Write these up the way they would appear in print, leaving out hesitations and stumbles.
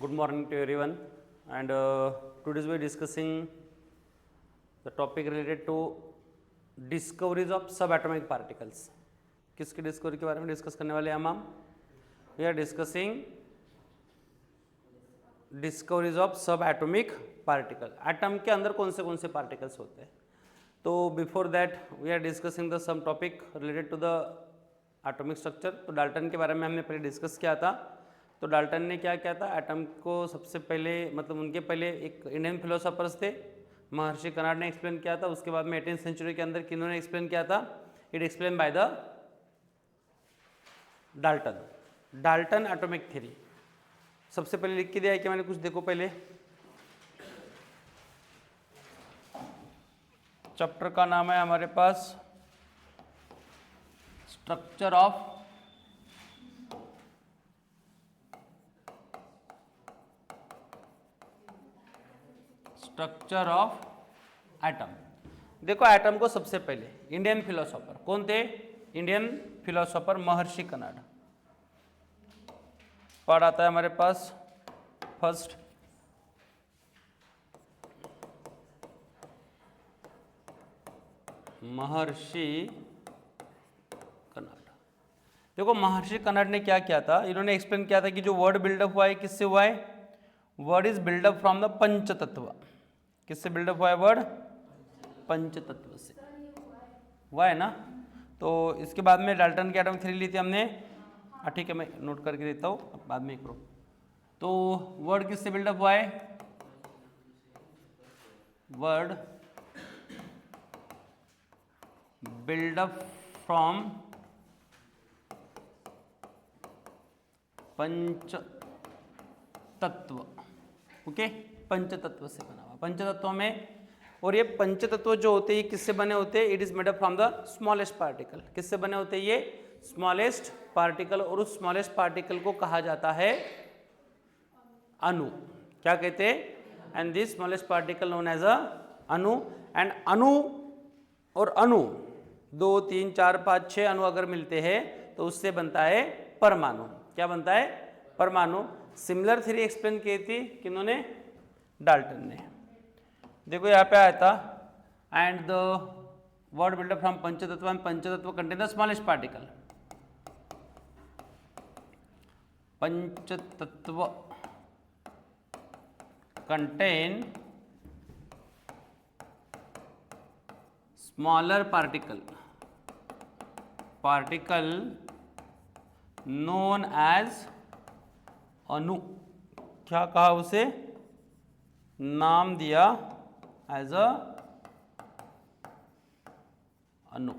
Good morning to everyone, and today we are discussing the topic related to discoveries of subatomic particles. किसकी discovery के बारे में discuss करने वाले हैं हम? We are discussing discoveries of subatomic particle. Atom के अंदर कौन से पार्टिकल्स होते हैं. तो before that we are discussing the some topic related to the atomic structure. तो डाल्टन के बारे में हमने पहले डिस्कस किया था. तो डाल्टन ने क्या किया था, एटम को सबसे पहले मतलब उनके पहले एक इंडियन फिलोसोफर्स थे, महर्षि कनाड ने एक्सप्लेन किया था. उसके बाद में 18th सेंचुरी के अंदर किन्होंने एक्सप्लेन किया था, it explain by the Dalton atomic theory. सबसे पहले लिख के दिया है कि मैंने कुछ देखो पहले चैप्टर का नाम है हमारे पास स्ट्रक्चर ऑफ एटम. देखो एटम को सबसे पहले इंडियन फिलोसोफर कौन थे, इंडियन फिलोसोफर महर्षि कनाड. पार्ट आता है हमारे पास फर्स्ट महर्षि कनाड. देखो महर्षि कनाड ने क्या किया था, इन्होंने एक्सप्लेन किया था कि जो वर्ड बिल्डअप हुआ है किससे हुआ है, word is buildup from the panchatattva. किससे बिल्डअप हुआ है वर्ड, पंचतत्व से हुआ है ना. तो इसके बाद में डाल्टन की एटॉमिक थ्योरी ली थी हमने. ठीक है, मैं नोट करके देता हूँ, बाद में करो. तो वर्ड किससे बिल्डअप हुआ है, वर्ड बिल्डअप फ्रॉम पंच तत्व. ओके, पंचतत्व से बना हुआ. पंचतत्व में, और ये पंचतत्व जो होते हैं किससे बने होते हैं, it is made up from the smallest particle. किससे बने होते हैं ये, स्मॉलेस्ट पार्टिकल. और उस स्मॉलेस्ट पार्टिकल को कहा जाता है अणु. क्या कहते हैं, and this smallest particle known as a anu. And अणु और अणु 2, 3, 4, 5, 6 अणु अगर मिलते हैं तो उससे बनता है परमाणु. क्या बनता है, परमाणु. सिमिलर थ्योरी एक्सप्लेन की थी किन्होंने, डाल्टन ने. देखो यहाँ पे आया था, and the word buildup from panchatattva, and panchatattva contain the smallest particle. Panchatattva contain smaller particle known as anu. क्या कहा उसे, नाम दिया एज अ अणु.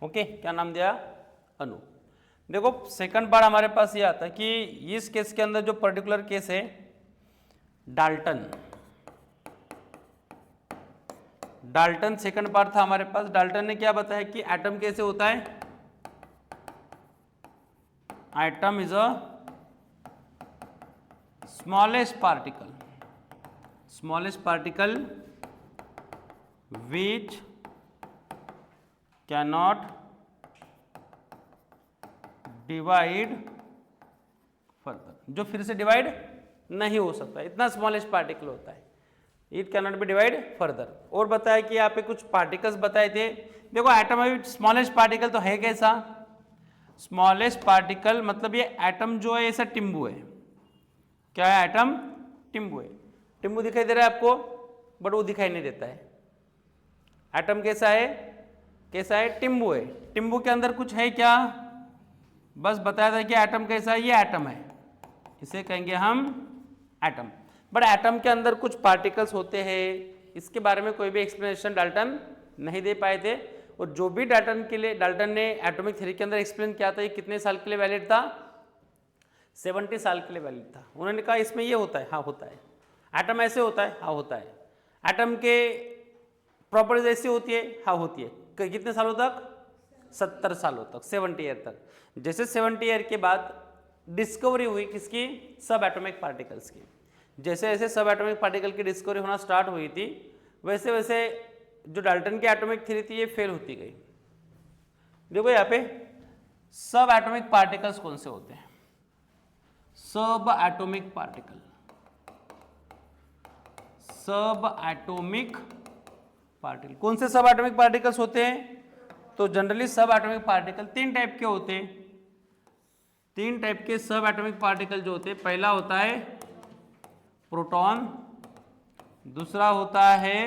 ओके, क्या नाम दिया, अणु. देखो सेकंड पार्ट हमारे पास ये आता है कि इस केस के अंदर जो पर्टिकुलर केस है डाल्टन सेकंड पार्ट था हमारे पास. डाल्टन ने क्या बताया कि एटम कैसे होता है, atom is a smallest particle which cannot divide further. जो फिर से डिवाइड नहीं हो सकता, इतना स्मॉलेस्ट पार्टिकल होता है. It cannot be divide further. और बताया कि यहाँ पे कुछ पार्टिकल्स बताए थे. देखो एटम में स्मॉलेस्ट पार्टिकल तो है कैसा, स्मॉलेस्ट पार्टिकल मतलब ये एटम जो है ऐसा टिम्बू है. क्या है, एटम टिम्बू है. टिम्बू दिखाई दे रहा है आपको, बट वो दिखाई नहीं देता है. एटम कैसा है, टिम्बू है. टिम्बू के अंदर कुछ है क्या, बस बताया था कि एटम कैसा है, ये एटम है, इसे कहेंगे हम एटम. बट एटम के अंदर कुछ पार्टिकल्स होते हैं, इसके बारे में कोई भी एक्सप्लेनेशन डाल्टन नहीं दे पाए थे. और जो भी डाल्टन ने एटॉमिक थ्योरी के अंदर एक्सप्लेन किया था, ये कितने साल के लिए वैलिड था, 70 साल के लिए वैलिड था. उन्होंने कहा इसमें ये होता है, हाँ होता है. एटम ऐसे होता है, हाँ होता है. एटम के प्रॉपर्टीज ऐसी होती है, हाँ होती है. कितने सालों तक, 70 सालों तक, 70 ईयर तक. जैसे 70 ईयर के बाद डिस्कवरी हुई किसकी, सब एटॉमिक पार्टिकल्स की. जैसे जैसे सब एटॉमिक पार्टिकल की डिस्कवरी होना स्टार्ट हुई थी, वैसे वैसे जो डाल्टन की एटॉमिक थ्योरी थी ये फेल होती गई. देखो यहाँ पे सब एटॉमिक पार्टिकल्स कौन से होते हैं, सब एटॉमिक पार्टिकल, सब एटॉमिक पार्टिकल। कौन से सब एटॉमिक पार्टिकल्स होते हैं? तो जनरली सब एटॉमिक पार्टिकल तीन टाइप के होते हैं। तीन टाइप के सब एटॉमिक पार्टिकल जो होते हैं, पहला होता है प्रोटॉन, दूसरा होता है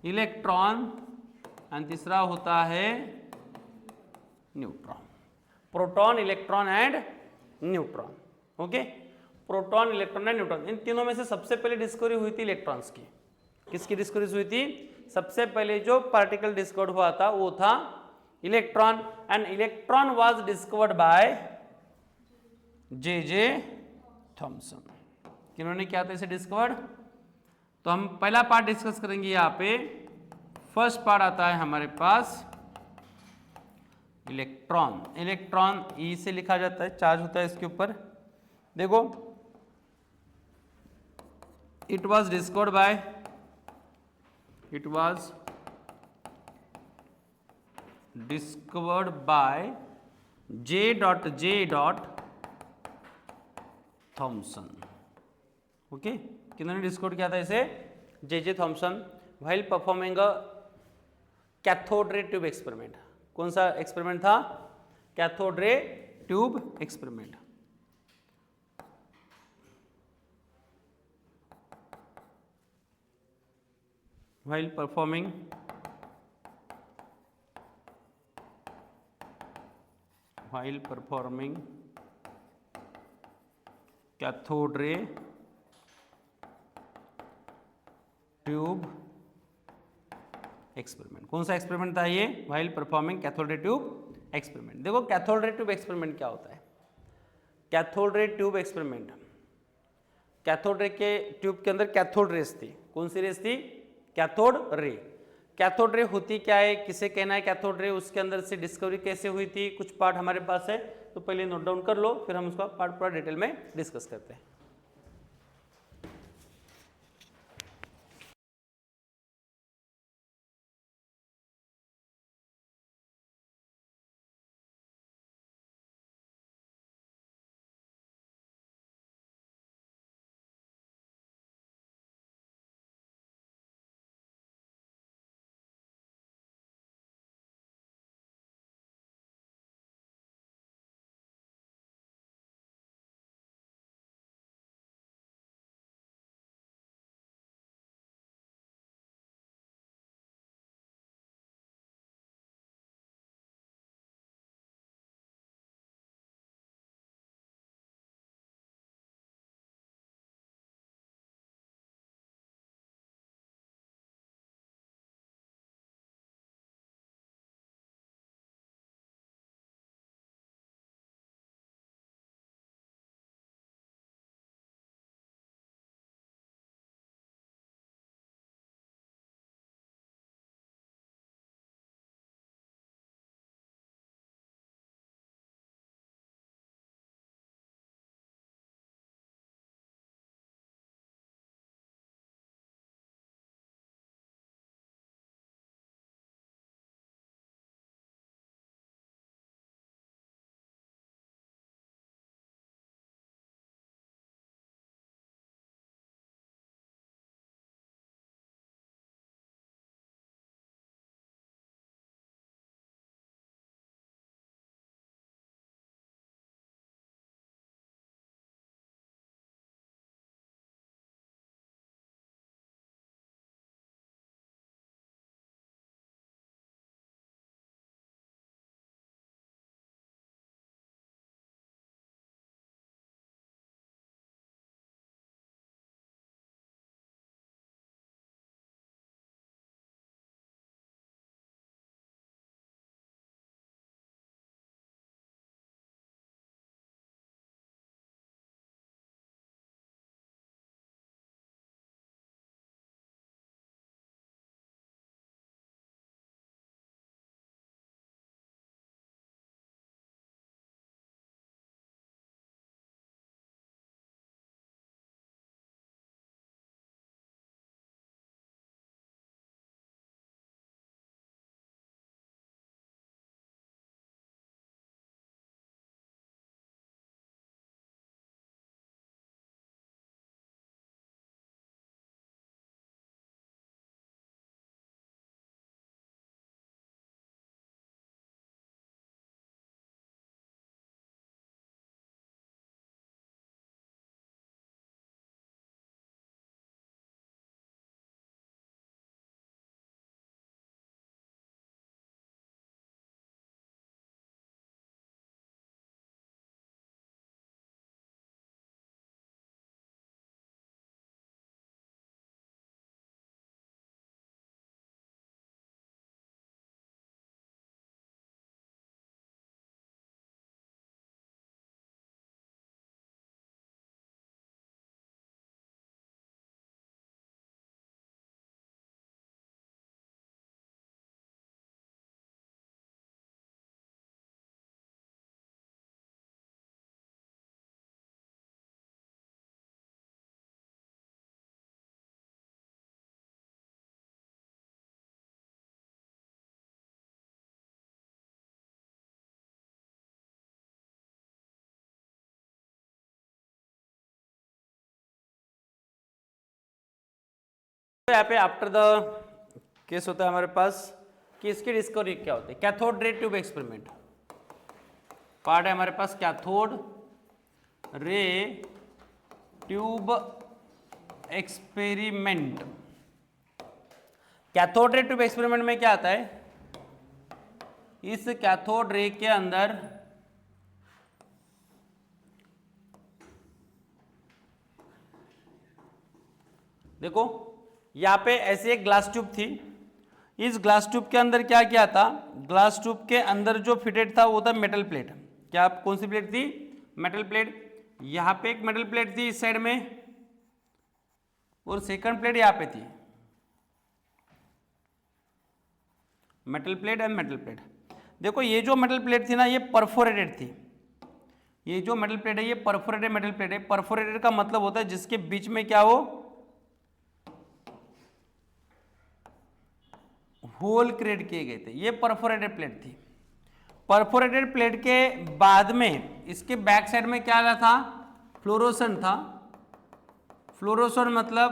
इलेक्ट्रॉन एंड तीसरा होता है neutron. Proton, electron and neutron. Okay, proton, electron and neutron, इन तीनों में से सबसे पहले डिस्कवरी हुई थी इलेक्ट्रॉन्स की। किसकी डिस्कवरी हुई थी? सबसे पहले जो पार्टिकल डिस्कवर्ड हुआ था वो था electron, and electron was discovered by J Thomson. किन्होंने किया था इसे डिस्कवर्ड? तो हम पहला पार्ट डिस्कस करेंगे यहाँ पे। फर्स्ट पार्ट आता है हमारे पास इलेक्ट्रॉन। इलेक्ट्रॉन ई से लिखा जाता है, चार्ज होता है इसके ऊपर। देखो, it was discovered by, it was discovered by J Thomson. Okay, किन्होंने डिस्कवर किया था इसे? J Thomson, while performing a cathode ray tube experiment. कौन सा एक्सपेरिमेंट था? Cathode ray tube experiment. While performing cathode ray tube experiment. कौन सा experiment था ये? While performing cathode ray tube experiment. देखो, कैथोड रे ट्यूब एक्सपेरिमेंट क्या होता है? Cathode ray tube experiment, cathode रे के ट्यूब के अंदर कैथोड रेस थी। कौन सी रेस थी? Cathode ray. कैथोड रे होती क्या है, किसे कहना है कैथोड रे, उसके अंदर से डिस्कवरी कैसे हुई थी, कुछ पार्ट हमारे पास है, तो पहले नोट डाउन कर लो, फिर हम उसका पार्ट पूरा डिटेल में डिस्कस करते हैं। तो यहाँ पे आफ्टर द केस होता है हमारे पास कि इसकी डिस्कवरी क्या होती है, cathode ray tube experiment part है हमारे पास, cathode ray tube experiment. Cathode ray tube experiment में क्या आता है, इस कैथोड रे के अंदर देखो यहां पे ऐसी एक ग्लास ट्यूब थी, इस ग्लास ट्यूब के अंदर क्या किया था, ग्लास ट्यूब के अंदर जो फिटेड था वो था मेटल प्लेट। क्या कौन सी प्लेट थी, मेटल प्लेट। यहां पे एक मेटल प्लेट थी इस साइड में और सेकंड प्लेट यहां पे थी, metal plate and metal plate. देखो ये जो मेटल प्लेट थी ना ये परफोरेटेड थी, ये जो मेटल प्लेट है ये परफोरेटेड मेटल प्लेट है। परफोरेटेड का मतलब होता है जिसके बीच में क्या हो, होल क्रिएट किए गए थे, ये परफोरेटेड प्लेट थी। परफोरेटेड प्लेट के बाद में इसके बैक साइड में क्या था, फ्लोरोसेंट था। फ्लोरोसेंट मतलब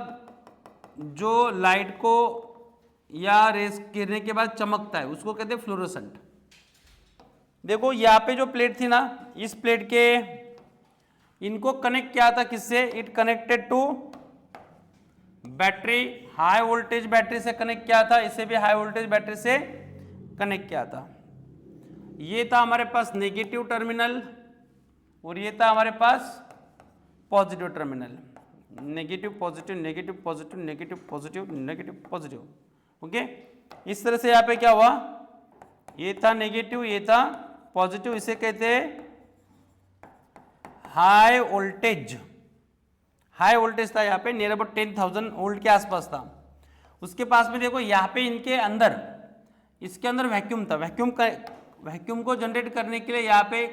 जो लाइट को या रेस गिरने के बाद चमकता है उसको कहते हैं फ्लोरोसेंट। देखो यहाँ पे जो प्लेट थी ना, इस प्लेट के इनको कनेक्ट किया था किससे, it connected to battery, high voltage battery से कनेक्ट किया था, इसे भी हाई वोल्टेज बैटरी से कनेक्ट किया था। ये था हमारे पास नेगेटिव टर्मिनल और ये था हमारे पास positive terminal, negative positive negative positive negative positive negative positive. Okay, इस तरह से यहाँ पे क्या हुआ, ये था नेगेटिव ये था पॉजिटिव, इसे कहते हैं हाई वोल्टेज। हाई वोल्टेज था यहाँ पे नियर अबाउट 10,000 वोल्ट के आसपास था। उसके पास में देखो यहाँ पे इनके अंदर, इसके अंदर वैक्यूम था, वैक्यूम को जनरेट करने के लिए यहाँ पे,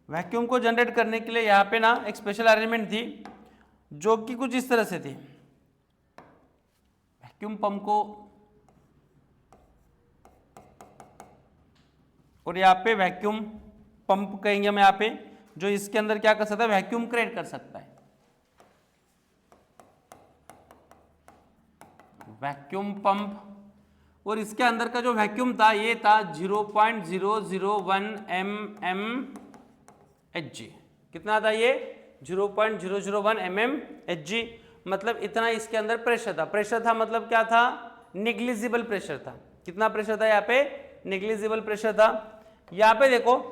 वैक्यूम को जनरेट करने के लिए यहाँ पे ना एक स्पेशल अरेंजमेंट थी जो कि कुछ इस तरह से थी। वैक्यूम पंप को, और यहाँ पे वैक्यूम पंप कहेंगे हम यहाँ पे, जो इसके अंदर क्या कर सकता है, वैक्यूम क्रिएट कर सकता है, वैक्यूम पंप। और इसके अंदर का जो वैक्यूम था ये था 0.001 mmHg। कितना था ये, 0.001 mmHg, मतलब इतना इसके अंदर प्रेशर था। प्रेशर था मतलब क्या था, निग्लिजिबल प्रेशर था। कितना प्रेशर था यहाँ पे, निग्लिजिबल प्रेशर था। यहाँ पे देखो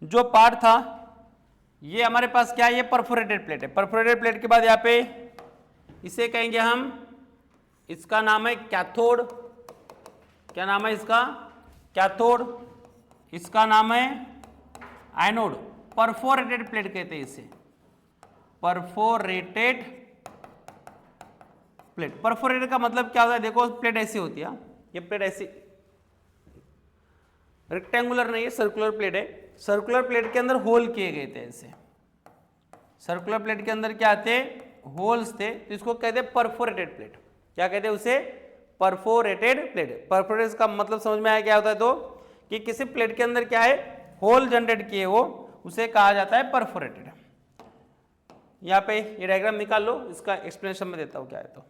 जो पार्ट था ये हमारे पास क्या है, ये परफोरेटेड प्लेट है। परफोरेटेड प्लेट के बाद यहाँ पे इसे कहेंगे हम, इसका नाम है कैथोड। क्या नाम है इसका, कैथोड। इसका नाम है एनोड। परफोरेटेड प्लेट कहते हैं इसे, परफोरेटेड प्लेट। परफोरेटेड का मतलब क्या होता है, देखो प्लेट ऐसी होती है, ये प्लेट ऐसी रेक्टेंगुलर नहीं है, सर्कुलर प्लेट है। सर्कुलर प्लेट के अंदर होल किए गए थे ऐसे, सर्कुलर प्लेट के अंदर क्या थे, होल्स थे, तो इसको कहते हैं परफोरेटेड प्लेट। क्या कहते हैं उसे, परफोरेटेड प्लेट। परफोरेटेड का मतलब समझ में आया क्या होता है, तो कि किसी प्लेट के अंदर क्या है, होल जनरेट किए हो, उसे कहा जाता है परफोरेटेड। यहाँ पे ये डायग्राम निकाल लो, इसका एक्सप्लेनेशन में देता हूँ क्या है तो।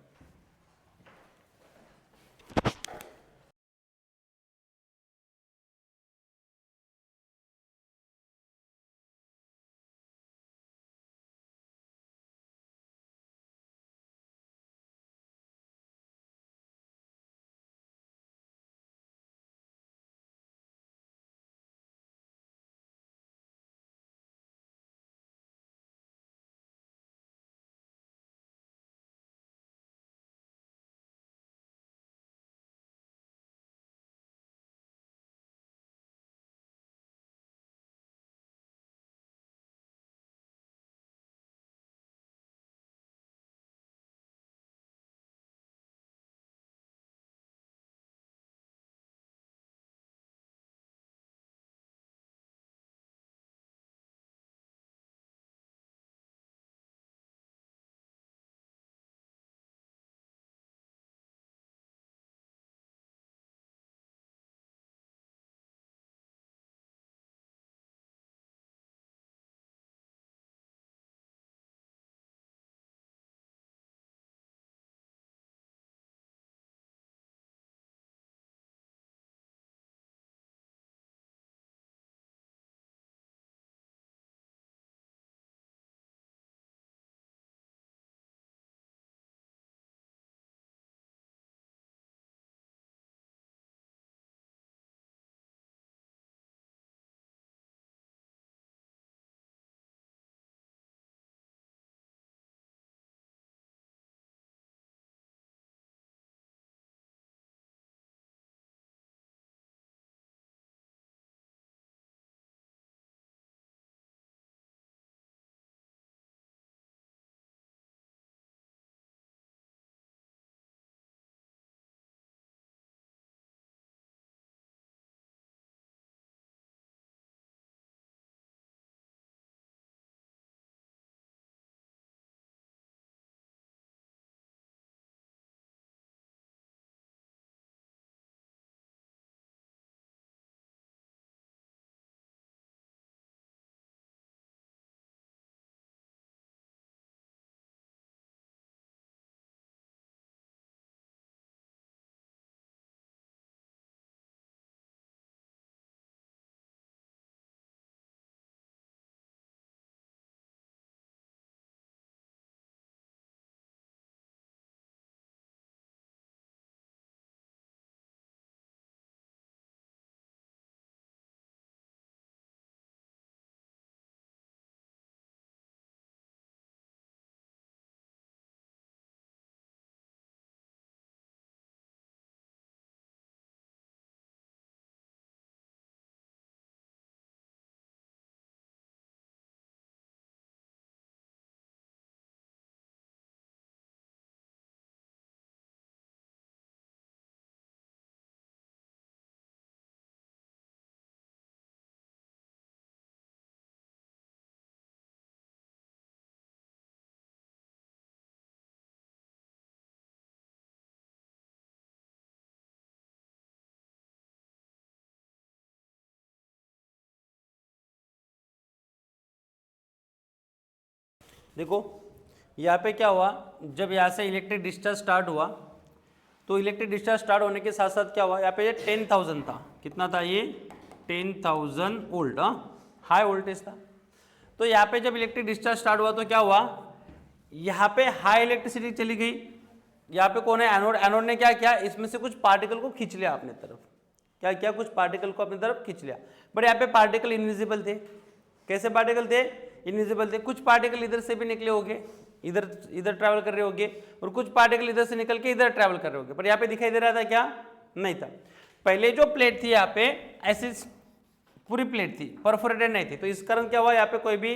देखो यहाँ पे क्या हुआ, जब यहाँ से इलेक्ट्रिक डिस्चार्ज स्टार्ट हुआ तो इलेक्ट्रिक डिस्चार्ज स्टार्ट होने के साथ साथ क्या हुआ, यहाँ पे ये 10,000 था, कितना था ये 10,000 वोल्ट, हाई वोल्टेज था। तो यहाँ पे जब इलेक्ट्रिक डिस्चार्ज स्टार्ट हुआ तो क्या हुआ, यहाँ पे हाई इलेक्ट्रिसिटी चली गई। यहाँ पे कौन है, एनोड। एनोड ने क्या किया, इसमें से कुछ पार्टिकल को खींच लिया अपने तरफ। क्या किया, कुछ पार्टिकल को अपनी तरफ खींच लिया। बट यहाँ पे पार्टिकल इनविजिबल थे। कैसे पार्टिकल थे, इनविजिबल थे। कुछ पार्टिकल इधर से भी निकले होंगे, इधर इधर ट्रैवल कर रहे होंगे, और कुछ पार्टिकल इधर से निकल के इधर ट्रैवल कर रहे होंगे। पर यहाँ पे दिखाई दे रहा था क्या, नहीं था। पहले जो प्लेट थी यहाँ पे ऐसी पूरी प्लेट थी, परफोरेटेड नहीं थी। तो इस कारण क्या हुआ, यहाँ पे कोई भी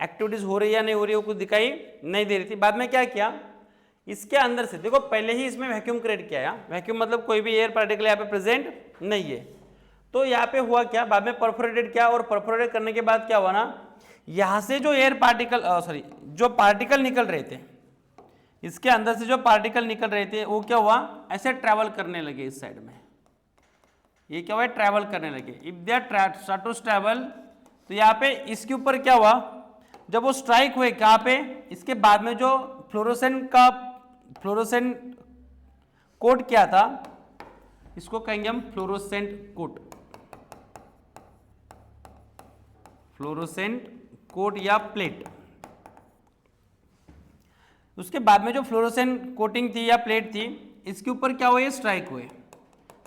एक्टिविटीज हो रही है या नहीं हो रही है, वो कुछ दिखाई नहीं दे रही थी। बाद में क्या किया, इसके अंदर से देखो, पहले ही इसमें वैक्यूम क्रिएट किया है। वैक्यूम मतलब कोई भी एयर पार्टिकल यहाँ पे प्रेजेंट नहीं है। तो यहाँ पे हुआ क्या, बाद में परफोरेटेड किया, और परफोरेटेड करने के बाद क्या हुआ ना, यहां से जो एयर पार्टिकल सॉरी जो पार्टिकल निकल रहे थे, इसके अंदर से जो पार्टिकल निकल रहे थे वो क्या हुआ, ऐसे ट्रैवल करने लगे इस साइड में। ये क्या हुआ, ट्रैवल करने लगे। If they start to travel, तो यहाँ पे इसके ऊपर क्या हुआ, जब वो स्ट्राइक हुए कहाँ पे, इसके बाद में जो फ्लोरोसेंट कोट किया था, इसको कहेंगे हम फ्लोरोसेंट कोट, फ्लोरोसेंट कोट या प्लेट। उसके बाद में जो फ्लोरोसेंट कोटिंग थी या प्लेट थी, इसके ऊपर क्या हुए, स्ट्राइक हुए।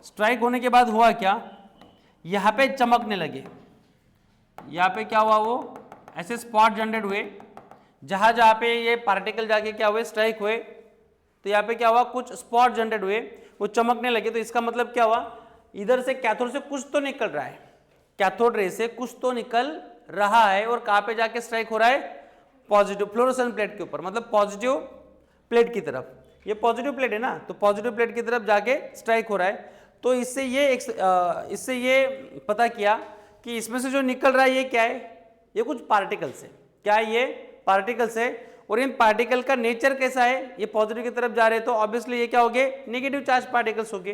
स्ट्राइक होने के बाद हुआ क्या, यहां पे चमकने लगे। यहां पे क्या हुआ, वो ऐसे स्पॉट जनरेट हुए। जहां जहां पे ये पार्टिकल जाके क्या हुए, स्ट्राइक हुए, तो यहाँ पे क्या हुआ, कुछ स्पॉट जनरेट हुए, वो चमकने लगे। तो इसका मतलब क्या हुआ, इधर से कैथोड से कुछ तो निकल रहा है, कैथोड रे से कुछ तो निकल रहा है, और कहां पे जाके स्ट्राइक हो रहा है, पॉजिटिव फ्लोरोसेंट प्लेट के ऊपर, मतलब पॉजिटिव प्लेट की तरफ। ये पॉजिटिव प्लेट है ना, तो पॉजिटिव प्लेट की तरफ जाके स्ट्राइक हो रहा है। तो इससे ये पता किया कि इसमें से जो निकल रहा है ये क्या है, ये कुछ पार्टिकल्स है। क्या है, ये पार्टिकल्स है। और इन पार्टिकल का नेचर कैसा है, ये पॉजिटिव की तरफ जा रहे हैं, तो ऑब्वियसली ये क्या हो गए, नेगेटिव चार्ज पार्टिकल्स हो गए।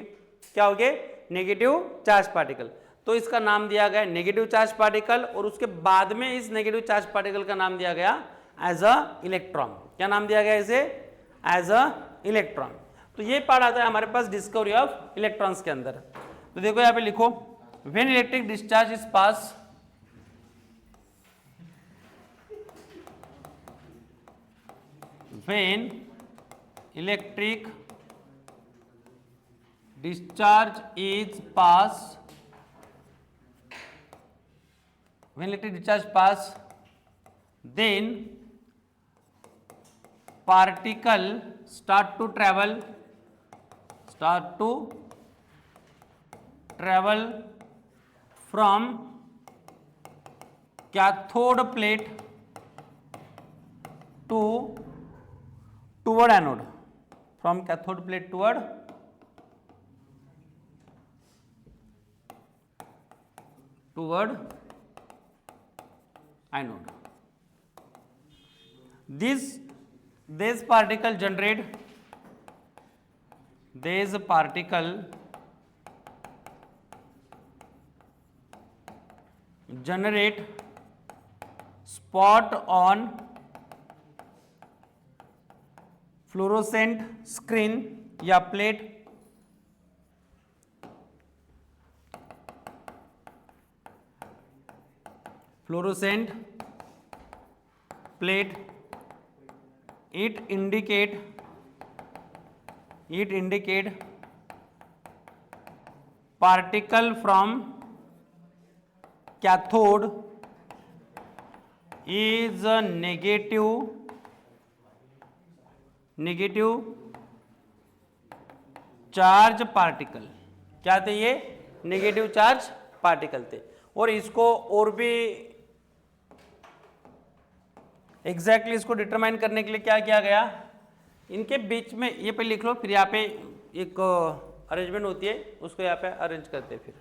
क्या हो गए, नेगेटिव चार्ज पार्टिकल। तो इसका नाम दिया गया नेगेटिव चार्ज पार्टिकल, और उसके बाद में इस नेगेटिव चार्ज पार्टिकल का नाम दिया गया एज अ इलेक्ट्रॉन। क्या नाम दिया गया इसे, एज अ इलेक्ट्रॉन। तो ये पार्ट आता है हमारे पास डिस्कवरी ऑफ इलेक्ट्रॉन्स के अंदर। तो देखो यहाँ पे लिखो, when electric discharge is pass, when electric discharge is pass, when electric discharge pass, then particle start to travel from cathode plate to toward anode, from cathode plate toward anode. These particle generate spot on fluorescent screen या plate, fluorescent plate, it indicate particle from cathode is a negative charge particle. क्या थे ये, negative charge particle थे। और इसको और भी exactly इसको डिटरमाइन करने के लिए क्या किया गया, इनके बीच में ये पे लिख लो, फिर यहाँ पे एक अरेंजमेंट होती है, उसको यहाँ पे अरेंज करते हैं फिर।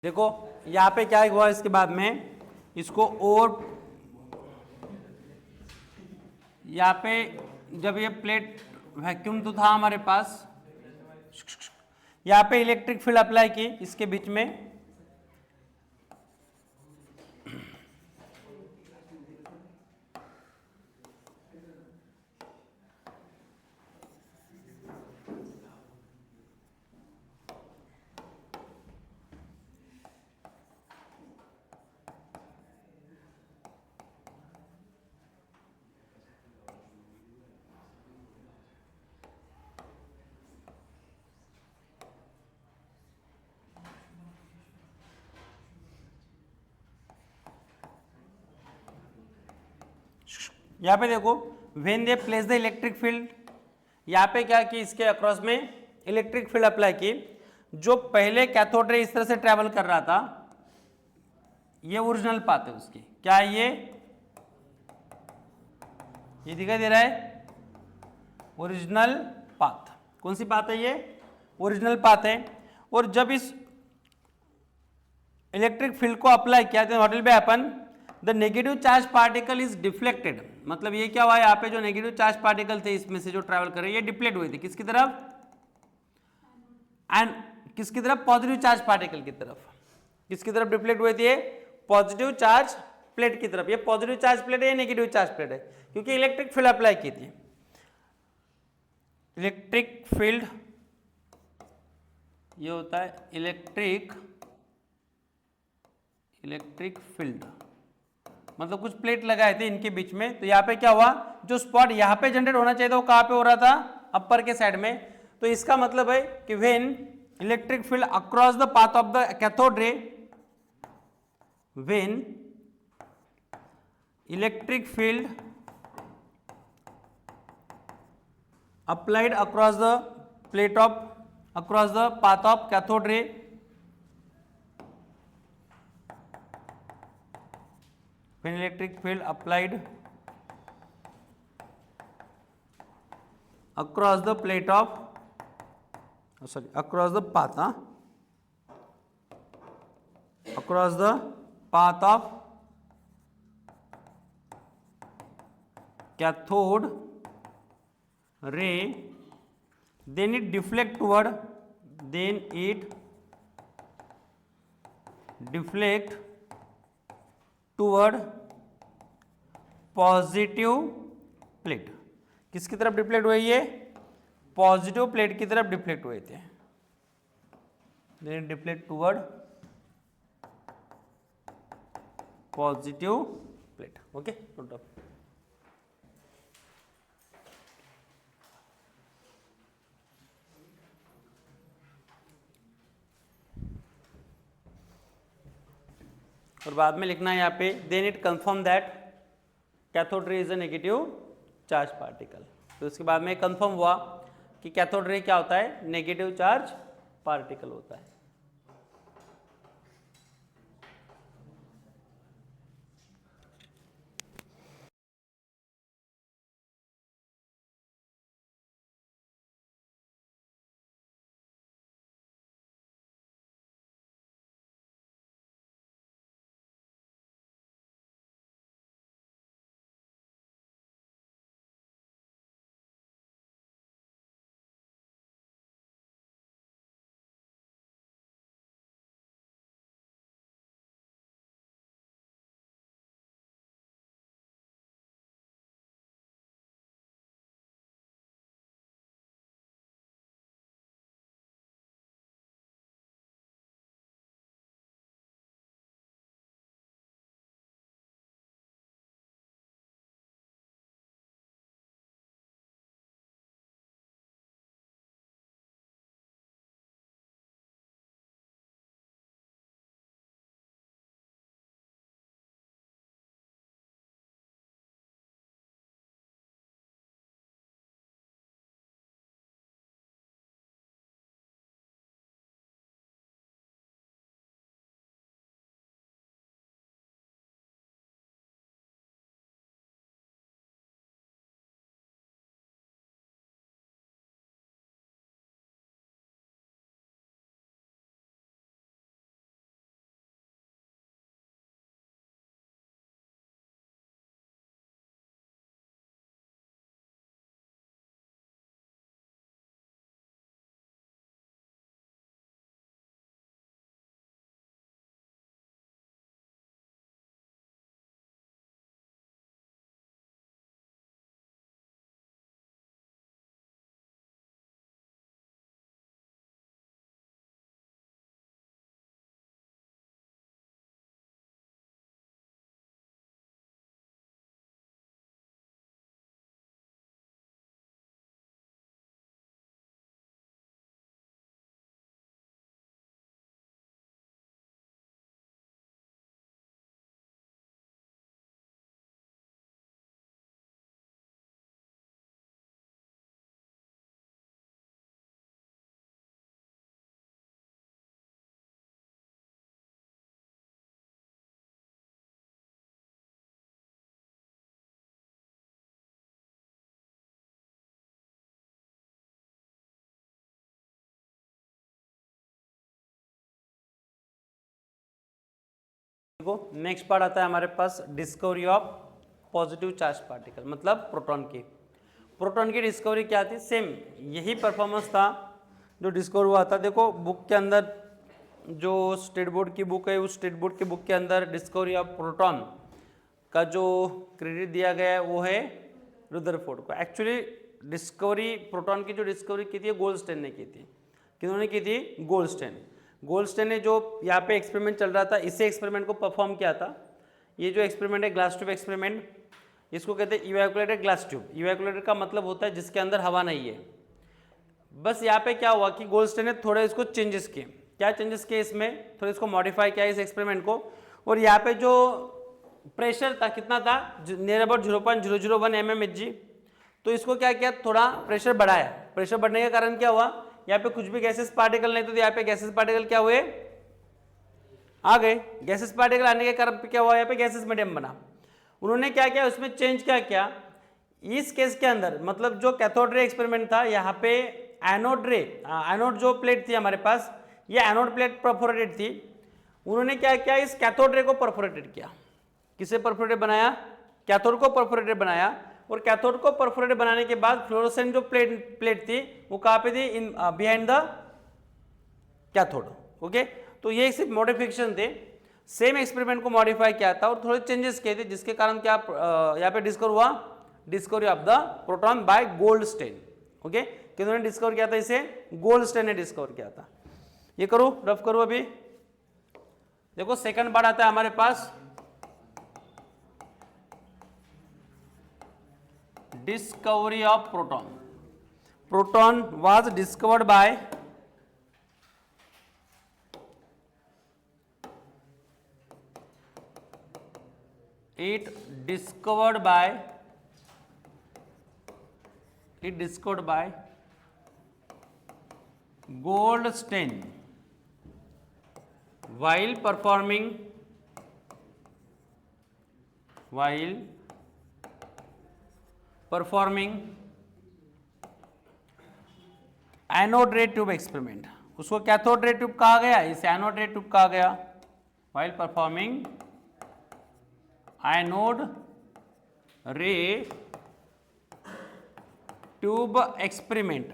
देखो यहाँ पे क्या हुआ, इसके बाद में इसको और यहाँ पे जब ये प्लेट वैक्यूम तो था हमारे पास, यहाँ पे इलेक्ट्रिक फील्ड अप्लाई की इसके बीच में, यहाँ पे देखो when they place the electric field, यहाँ पे क्या कि इसके अक्रॉस में इलेक्ट्रिक फील्ड अप्लाई की, जो पहले कैथोड रे इस तरह से ट्रेवल कर रहा था, ये ओरिजिनल पाथ है उसकी, क्या है ये दिखाई दे रहा है ओरिजिनल पाथ। कौन सी पाथ है ये, ओरिजिनल पाथ है। और जब इस इलेक्ट्रिक फील्ड को अप्लाई किया तो what will be happen, the negative charge particle is deflected, मतलब ये क्या हुआ, यहाँ पे जो नेगेटिव चार्ज पार्टिकल थे इसमें से जो ट्रैवल कर रहे हैं ये डिफ्लेक्ट हुए थे किसकी तरफ, एंड किसकी तरफ, पॉजिटिव चार्ज पार्टिकल की तरफ। किसकी तरफ डिफ्लेक्ट हुए थे, पॉजिटिव चार्ज प्लेट की तरफ। ये पॉजिटिव चार्ज प्लेट है, ये नेगेटिव चार्ज प्लेट है, क्योंकि इलेक्ट्रिक फील्ड अप्लाई की थी। इलेक्ट्रिक फील्ड ये होता है इलेक्ट्रिक फील्ड, मतलब कुछ प्लेट लगाए थे इनके बीच में, तो यहाँ पे क्या हुआ, जो स्पॉट यहाँ पे जनरेट होना चाहिए था वो कहाँ पे हो रहा था, अपर के साइड में। तो इसका मतलब है कि when electric field across the path of the cathode ray, when electric field applied across the path of cathode ray, when electric field applied across the path of cathode ray, then it deflect toward positive plate. किसकी तरफ deflect हुए, ये positive plate की तरफ deflect हुए थे, then deflect toward positive plate. Okay, note down. और बाद में लिखना है यहाँ पे, then it confirm that cathode ray is a negative charge particle. तो इसके बाद में कंफर्म हुआ कि कैथोड रे क्या होता है, नेगेटिव चार्ज पार्टिकल होता है। देखो नेक्स्ट पार्ट आता है हमारे पास discovery of positive charge particle, मतलब प्रोटॉन की। प्रोटॉन की डिस्कवरी क्या थी, सेम यही परफॉर्मेंस था जो डिस्कवर हुआ था। देखो बुक के अंदर जो स्टेट बोर्ड की बुक है, उस स्टेट बोर्ड की बुक के अंदर डिस्कवरी ऑफ प्रोटॉन का जो क्रेडिट दिया गया है वो है रुदरफोर्ड को। एक्चुअली डिस्कवरी प्रोटॉन की जो डिस्कवरी की थी गोल्डस्टेन ने की थी। किन्होंने की थी, गोल्डस्टेन ने जो यहाँ पे एक्सपेरिमेंट चल रहा था, इसे एक्सपेरिमेंट को परफॉर्म किया था। ये जो एक्सपेरिमेंट है ग्लास ट्यूब एक्सपेरिमेंट, इसको कहते हैं इवैक्यूलेटेड ग्लास ट्यूब। इवैक्यूलेटेड का मतलब होता है जिसके अंदर हवा नहीं है। बस यहाँ पे क्या हुआ कि गोल्डस्टेन ने थोड़े इसको चेंजेस किए। क्या चेंजेस किए इसमें, थोड़ा इसको मॉडिफाई किया इस एक्सपेरिमेंट को। और यहाँ पे जो प्रेशर था कितना था, नियर अबाउट 0.001 mmHg। तो इसको क्या किया, थोड़ा प्रेशर बढ़ाया। प्रेशर बढ़ने के कारण क्या हुआ, यहाँ पे कुछ भी गैसेस पार्टिकल नहीं, तो यहाँ पे गैसेस पार्टिकल क्या हुए, आ गए। गैसेस पार्टिकल आने के कारण क्या हुआ, यहाँ पे गैसेस मीडियम बना। उन्होंने क्या किया, उसमें चेंज क्या किया इस केस के अंदर, मतलब जो कैथोड रे एक्सपेरिमेंट था, यहाँ पे एनोड जो प्लेट थी हमारे पास, ये एनोड प्लेट परफोरेटेड थी। उन्होंने क्या किया, इस कैथोड रे को परफोरेटेड किया। किसे परफोरेटेड बनाया, कैथोड को परफोरेटेड बनाया। और कैथोड को परफोरेटेड बनाने के बाद फ्लोरोसेंट जो प्लेट थी वो कहाँ पे थी, in behind the cathode. Okay, तो ये सिर्फ मॉडिफिकेशन थे। सेम एक्सपेरिमेंट को मॉडिफाई किया था और थोड़े चेंजेस किए थे, जिसके कारण क्या यहाँ पे डिस्कवर हुआ, discovery of the proton by Goldstein. Okay, किन्होंने डिस्कवर किया था इसे, गोल्डस्टेन ने डिस्कवर किया था। ये करो, रफ करो। अभी देखो सेकंड पार्ट आता है हमारे पास discovery of proton. Proton was discovered by discovered by Goldstein while performing anode ray tube experiment. उसको कैथोड रे ट्यूब कहा गया, इसे एनोड रे ट्यूब कहा गया। while performing anode ray tube experiment,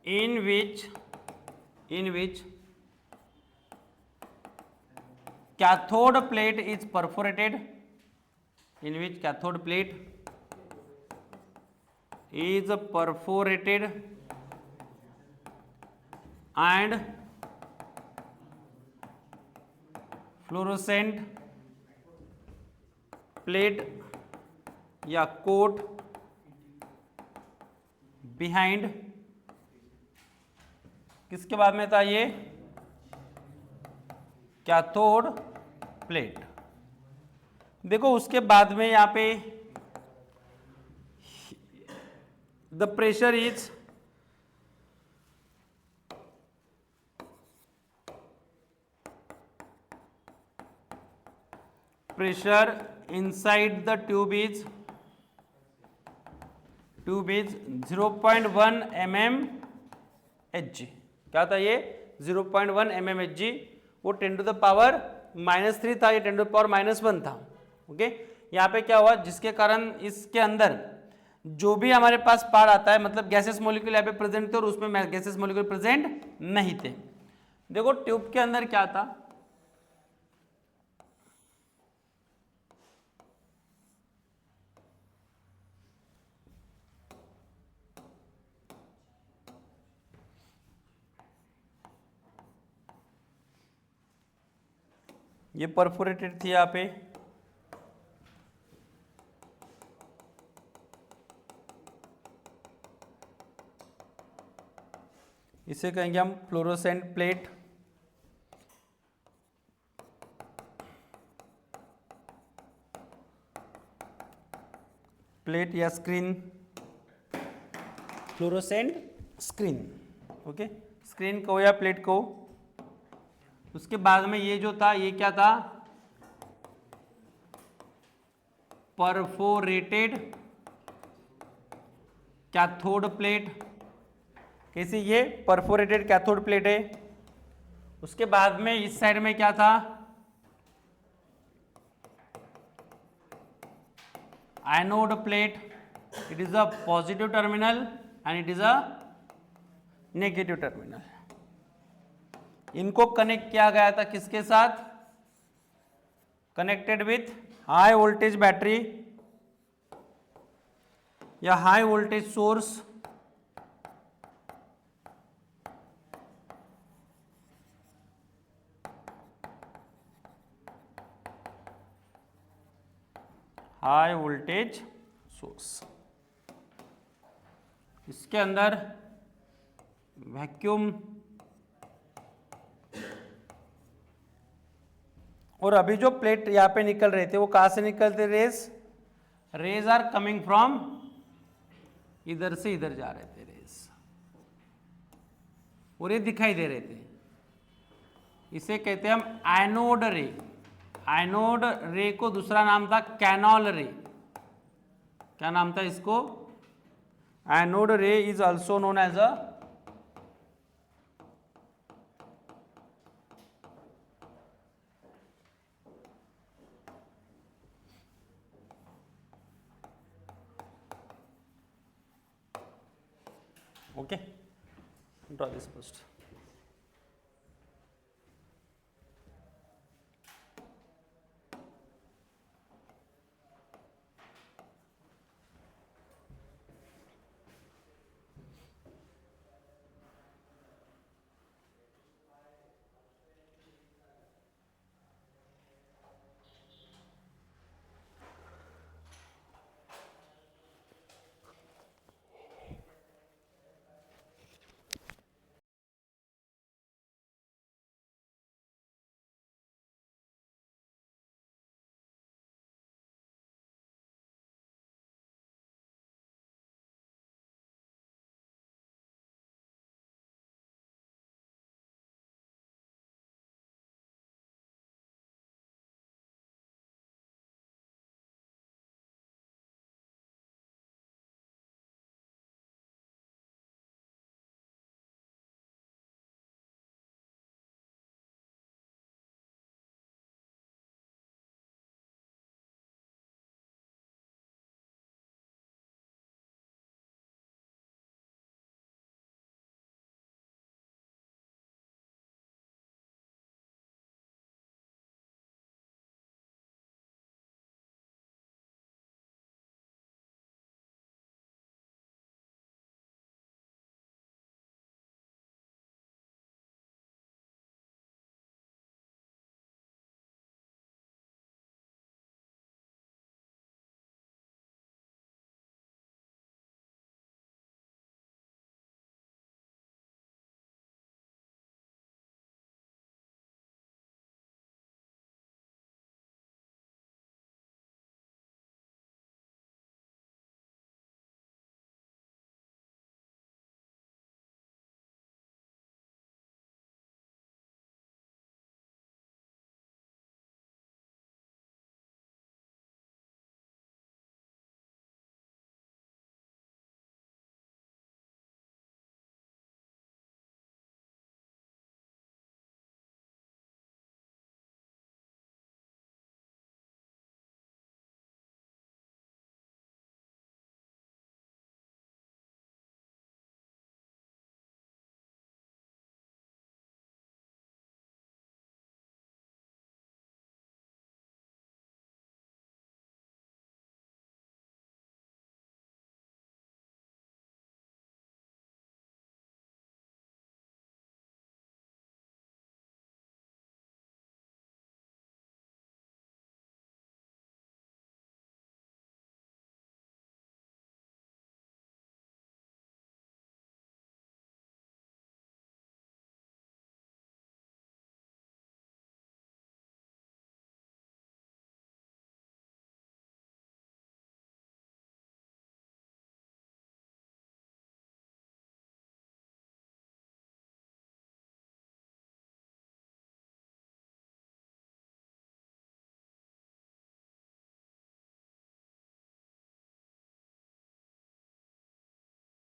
in which cathode plate is perforated, and fluorescent plate या coat behind, किसके बाद में था ये, कैथोड प्लेट। देखो उसके बाद में यहाँ पे the pressure is inside the tube is 0.1 mmHg। क्या था ये, 0.1 mmHg। वो 10 to the power -3 था, ये 10 to the power -1 था। ओके, यहाँ पे क्या हुआ, जिसके कारण इसके अंदर जो भी हमारे पास पार आता है, मतलब गैसेस मॉलिक्यूल यहाँ पे प्रेजेंट थे और उसमें गैसेस मॉलिक्यूल प्रेजेंट नहीं थे। देखो ट्यूब के अंदर क्या था, ये परफोरेटेड थी यहाँ पे, इसे कहेंगे हम फ्लोरोसेंट प्लेट। या screen, fluorescent screen. Okay, screen को या प्लेट को। उसके बाद में ये जो था, ये क्या था, परफोरेटेड कैथोड प्लेट, कैसी ये परफोरेटेड कैथोड प्लेट है। उसके बाद में इस साइड में क्या था, anode plate, it is a positive terminal and it is a negative terminal. इनको कनेक्ट किया गया था किसके साथ, connected with high voltage battery या high voltage source, high voltage source. इसके अंदर वैक्यूम, और अभी जो प्लेट यहां पे निकल रहे थे वो कहां से निकलते, रेज आर कमिंग फ्रॉम, इधर से इधर जा रहे थे रेज, और ये दिखाई दे रहे थे। इसे कहते हैं हम एनोड रे। एनोड रे को दूसरा नाम था कैनॉल रे। क्या नाम था इसको, anode ray is also known as a okay, draw this first.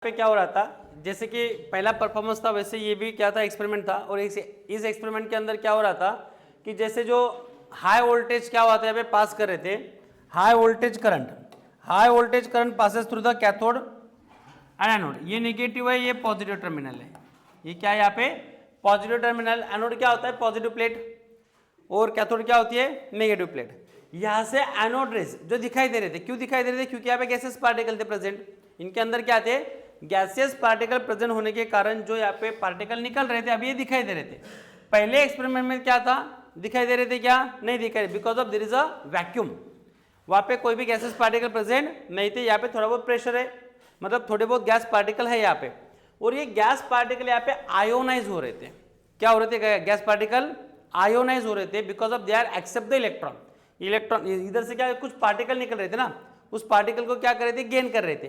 पे क्या हो रहा था, जैसे कि पहला परफॉर्मेंस था वैसे ये भी क्या था, एक्सपेरिमेंट था। और इस एक्सपेरिमेंट के अंदर क्या हो रहा था कि जैसे जो हाई वोल्टेज क्या हुआ था यहाँ पे पास कर रहे थे, high voltage current passes through the cathode and anode. ये नेगेटिव है, ये पॉजिटिव टर्मिनल है। ये क्या है यहाँ पे पॉजिटिव टर्मिनल, एनोड क्या होता है पॉजिटिव प्लेट और कैथोड क्या होती है नेगेटिव प्लेट। यहाँ से एनोड रेज जो दिखाई दे रहे थे, क्यों दिखाई दे रहे थे, क्योंकि यहाँ पे गैसेस पार्टिकल थे प्रेजेंट। इनके अंदर क्या थे गैसियस पार्टिकल प्रेजेंट होने के कारण जो यहाँ पे पार्टिकल निकल रहे थे, अभी ये दिखाई दे रहे थे। पहले एक्सपेरिमेंट में क्या था, दिखाई दे रहे थे क्या, नहीं दिखाई, because of their is a vacuum. वहाँ पे कोई भी गैसेस पार्टिकल प्रेजेंट नहीं थे। यहाँ पे थोड़ा बहुत प्रेशर है, मतलब थोड़े बहुत गैस पार्टिकल है यहाँ पे, और ये गैस पार्टिकल यहाँ पे आयोनाइज हो रहे थे। क्या हो रहे थे, गैस पार्टिकल आयोनाइज हो रहे थे, because of they are accept the electron. Electron इधर से क्या कुछ पार्टिकल निकल रहे थे ना, उस पार्टिकल को क्या कर रहे थे, गेन कर रहे थे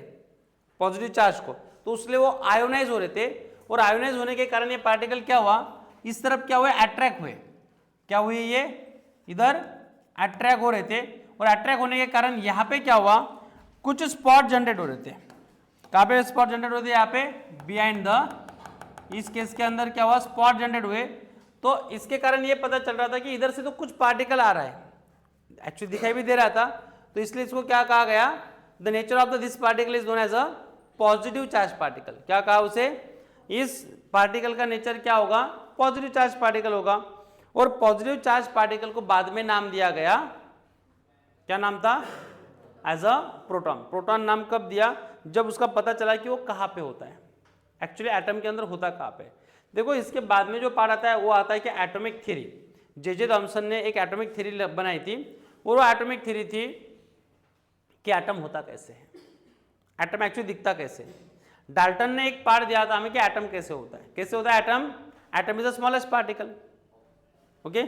पॉजिटिव चार्ज को, तो उसलिए वो आयोनाइज हो रहे थे। और आयोनाइज होने के कारण ये पार्टिकल क्या हुआ, इस तरफ क्या हुए, अट्रैक्ट हुए। क्या हुए, ये इधर अट्रैक्ट हो रहे थे, और अट्रैक्ट होने के कारण यहाँ पे क्या हुआ, कुछ स्पॉट जनरेट हो रहे थे। कहाँ पे स्पॉट जनरेट होते, यहाँ पे बिहाइंड द, इस केस के अंदर क्या हुआ, स्पॉट जनरेट हुए। तो इसके कारण ये पता चल रहा था कि इधर से तो कुछ पार्टिकल आ रहा है, एक्चुअली दिखाई भी दे रहा था, तो इसलिए इसको क्या कहा गया, the nature of the this particle is known as a positive charge particle. क्या कहा उसे, इस पार्टिकल का नेचर क्या होगा, पॉजिटिव चार्ज पार्टिकल होगा। और पॉजिटिव चार्ज पार्टिकल को बाद में नाम दिया गया, क्या नाम था, एज अ प्रोटॉन। प्रोटॉन नाम कब दिया, जब उसका पता चला कि वो कहाँ पे होता है, एक्चुअली एटम के अंदर होता कहाँ पे। देखो इसके बाद में जो पार्ट आता है वो आता है कि एटॉमिक थ्योरी। जे थॉमसन ने एक एटॉमिक थ्योरी बनाई थी, और वो एटॉमिक थ्योरी थी कि एटम होता कैसे है, एटम एक्चुअली दिखता कैसे है। डाल्टन ने एक पार्ट दिया था हमें कि एटम कैसे होता है, कैसे होता है atom, atom is the smallest particle, okay,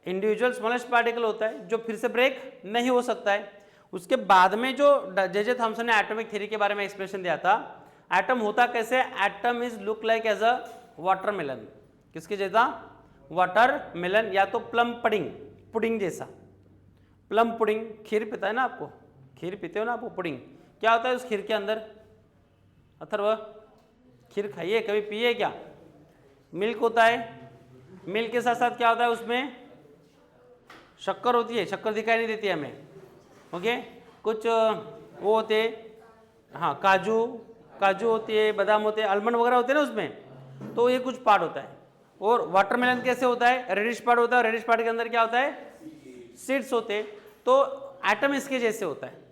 individual smallest particle होता है जो फिर से ब्रेक नहीं हो सकता है। उसके बाद में जो जे थॉमसन ने एटॉमिक थ्योरी के बारे में एक्सप्लेनेशन दिया था, एटम होता कैसे, atom is look like as a watermelon. किसके जैसा, वाटरमेलन, या तो प्लम पुडिंग, पुडिंग जैसा। प्लम पुडिंग, खीर पीता है ना आपको, खीर पीते हो ना आपको, पुडिंग क्या होता है उस खीर के अंदर, अथर्व खीर खाइए कभी, पिए क्या, मिल्क होता है, मिल्क के साथ साथ क्या होता है उसमें शक्कर होती है, शक्कर दिखाई नहीं देती हमें, ओके, कुछ वो होते, हाँ काजू, काजू होती है, बादाम होते हैं, आलमंड वगैरह होते हैं ना उसमें, तो ये कुछ पार्ट होता है। और वाटरमेलन कैसे होता है, रेडिश पार्ट होता है, रेडिश पार्ट के अंदर क्या होता है, सीड्स होते। तो एटम इसके जैसे होता है।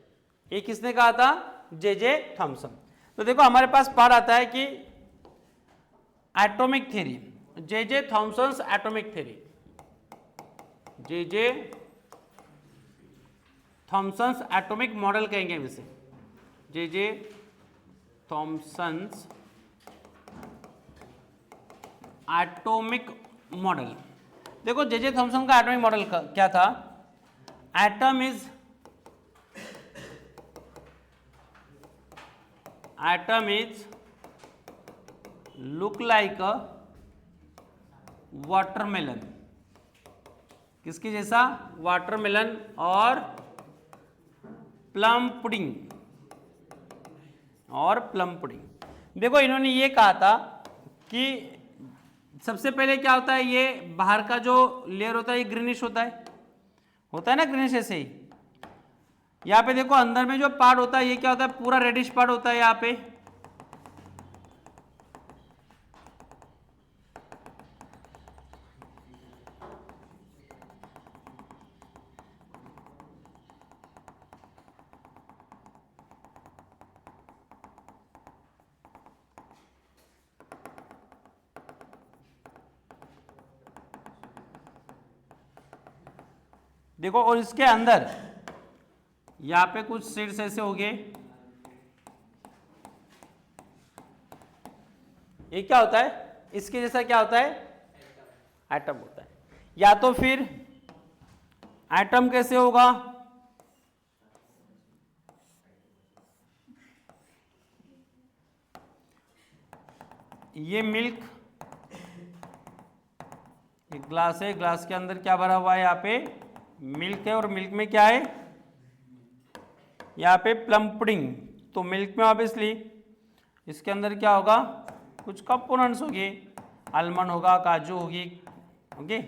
ये किसने कहा था, जे थॉमसन। तो देखो हमारे पास पार्ट आता है कि एटॉमिक थ्योरी, जे थॉमसन्स एटॉमिक थ्योरी, जे थॉमसन्स एटॉमिक मॉडल कहेंगे हम इसे, जे थॉमसन्स एटॉमिक मॉडल। देखो जे थॉमसन का एटॉमिक मॉडल क्या था, atom is look like a watermelon. किसके जैसा, वाटरमेलन और प्लम पुडिंग, और प्लम पुडिंग। देखो इन्होंने ये कहा था कि सबसे पहले क्या होता है, ये बाहर का जो लेयर होता है ये ग्रीनिश होता है ना, ग्रीनिश ऐसे ही। यहाँ पे देखो अंदर में जो पार्ट होता है ये क्या होता है, पूरा रेडिश पार्ट होता है यहाँ पे। देखो और इसके अंदर यहाँ पे कुछ सीड्स ऐसे हो गए। ये क्या होता है, इसके जैसा क्या होता है, एटम होता है। या तो फिर एटम कैसे होगा, ये मिल्क, एक ग्लास है, ग्लास के अंदर क्या भरा हुआ है, यहाँ पे मिल्क है, और मिल्क में क्या है, यहाँ पे प्लम पुडिंग। तो मिल्क में ऑब्वियसली इसके अंदर क्या होगा, कुछ कंपोनेंट्स होंगे, आलमंड होगा, काजू होगी, ओके।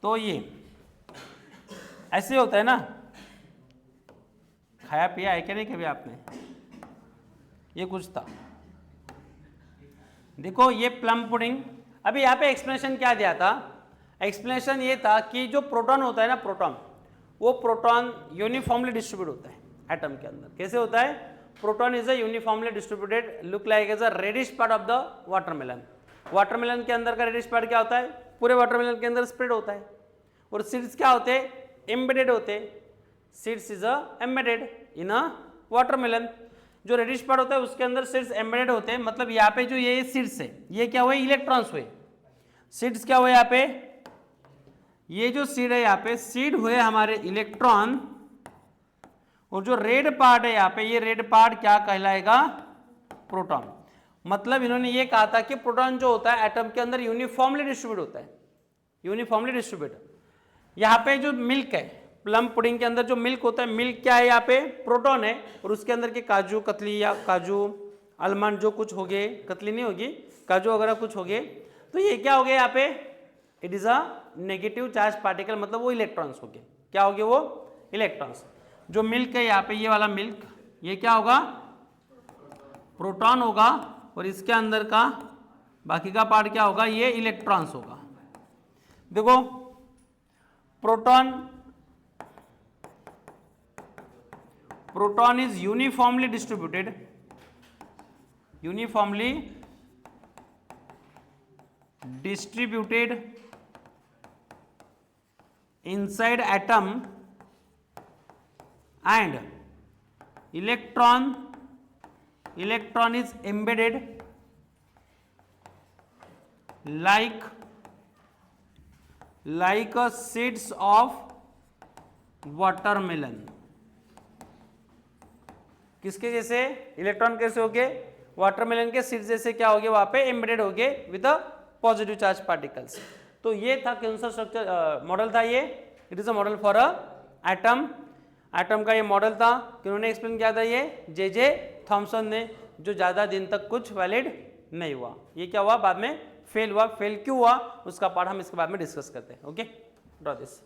तो ये ऐसे होता है ना, खाया पिया है क्या नहीं कभी आपने, ये कुछ था। देखो ये प्लम पुडिंग, अभी यहाँ पे एक्सप्लेनेशन क्या दिया था, एक्सप्लेनेशन ये था कि जो प्रोटॉन होता है ना, प्रोटॉन, वो प्रोटॉन यूनिफॉर्मली डिस्ट्रीब्यूट होता है एटम के अंदर। कैसे होता है, proton is a uniformly distributed, look like as a reddish part of the watermelon. Watermelon के अंदर का रेडिश पार्ट क्या होता है, पूरे वाटरमेलन के अंदर स्प्रेड होता है। और सीड्स क्या होते हैं, एम्बेडेड होते हैं, seeds is a embedded in a watermelon. जो रेडिश पार्ट होता है उसके अंदर सीड्स एम्बेडेड होते हैं, मतलब यहाँ पे जो ये सीड्स है ये क्या हुए, इलेक्ट्रॉन्स हुए। सीड्स क्या हुए यहाँ पे, ये जो सीड है यहाँ पे सीड हुए हमारे इलेक्ट्रॉन, और जो रेड पार्ट है यहाँ पे, ये रेड पार्ट क्या कहलाएगा, प्रोटॉन। मतलब इन्होंने ये कहा था कि प्रोटॉन जो होता है एटम के अंदर यूनिफॉर्मली डिस्ट्रीब्यूट होता है, यूनिफॉर्मली डिस्ट्रीब्यूट। यहाँ पे जो मिल्क है, प्लम पुडिंग के अंदर जो मिल्क होता है, मिल्क क्या है यहाँ पे, प्रोटॉन है, और उसके अंदर के काजू कतली या काजू आलमंड जो कुछ हो गए, कतली नहीं होगी, काजू वगैरह कुछ हो गए, तो ये क्या हो गया यहाँ पे, it is a negative charge particle, मतलब वो इलेक्ट्रॉन्स हो गए, क्या हो गए वो इलेक्ट्रॉन्स। जो मिल्क है यहाँ पे, ये वाला मिल्क, ये क्या होगा, प्रोटॉन होगा, और इसके अंदर का बाकी का पार्ट क्या होगा, ये इलेक्ट्रॉन्स होगा। देखो proton is uniformly distributed inside atom and electron is embedded like a seeds of watermelon। किसके जैसे, इलेक्ट्रॉन कैसे हो गए, वाटरमेलन के सीड्स जैसे क्या हो गए, वहां पे एम्बेडेड हो गए with a positive charge particles. तो ये था कौन सा स्ट्रक्चर मॉडल था ये, it is a model for a atom. Atom का ये मॉडल था, किन्होंने एक्सप्लेन किया था, ये जे थॉमसन ने, जो ज़्यादा दिन तक कुछ वैलिड नहीं हुआ। ये क्या हुआ, बाद में फेल हुआ। फेल क्यों हुआ उसका पार्ट हम इसके बाद में डिस्कस करते हैं। Okay, draw this.